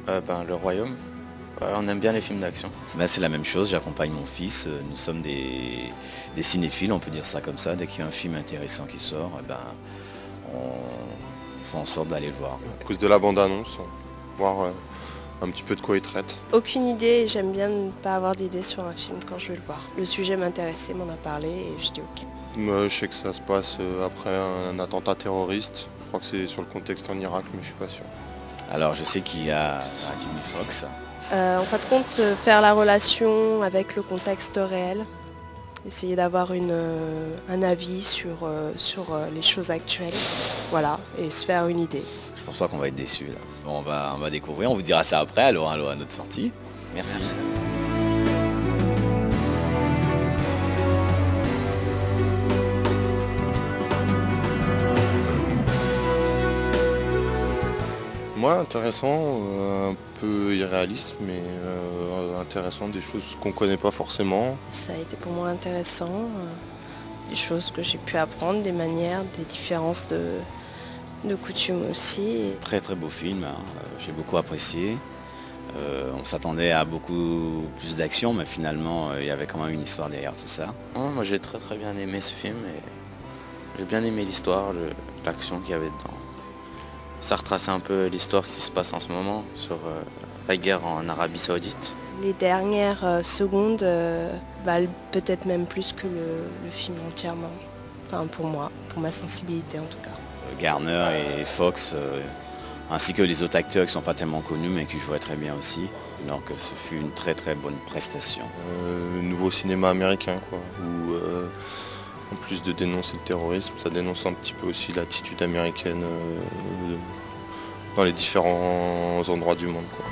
Le Royaume. On aime bien les films d'action. Là, c'est la même chose, j'accompagne mon fils. Nous sommes des cinéphiles, on peut dire ça comme ça. Dès qu'il y a un film intéressant qui sort, on fait en sorte d'aller le voir. À cause de la bande-annonce, voir un petit peu de quoi il traite. Aucune idée, j'aime bien ne pas avoir d'idée sur un film quand je vais le voir. Le sujet m'intéressait, m'en a parlé et je dis ok. Je sais que ça se passe après un attentat terroriste. Je crois que c'est sur le contexte en Irak, mais je suis pas sûr. Alors je sais qu'il y a Jimmy Fox. En fin de compte, faire la relation avec le contexte réel, essayer d'avoir un avis sur les choses actuelles, voilà, et se faire une idée. Je pense pas qu'on va être déçus là. Bon, on va découvrir, on vous dira ça après, alors à notre sortie. Merci. Moi, intéressant, un peu irréaliste, mais intéressant, des choses qu'on connaît pas forcément. Ça a été pour moi intéressant, des choses que j'ai pu apprendre, des manières, des différences de coutumes aussi. Très très beau film, hein. J'ai beaucoup apprécié. On s'attendait à beaucoup plus d'action, mais finalement il y avait quand même une histoire derrière tout ça. Moi j'ai très bien aimé ce film et j'ai bien aimé l'histoire, l'action qu'il y avait dedans. Ça retraçait un peu l'histoire qui se passe en ce moment sur la guerre en Arabie Saoudite. Les dernières secondes valent peut-être même plus que le film entièrement. Enfin pour moi, pour ma sensibilité en tout cas. Garner et Fox, ainsi que les autres acteurs qui ne sont pas tellement connus mais qui jouaient très bien aussi. Donc ce fut une très bonne prestation. Nouveau cinéma américain, quoi, où en plus de dénoncer le terrorisme, ça dénonce un petit peu aussi l'attitude américaine dans les différents endroits du monde, quoi.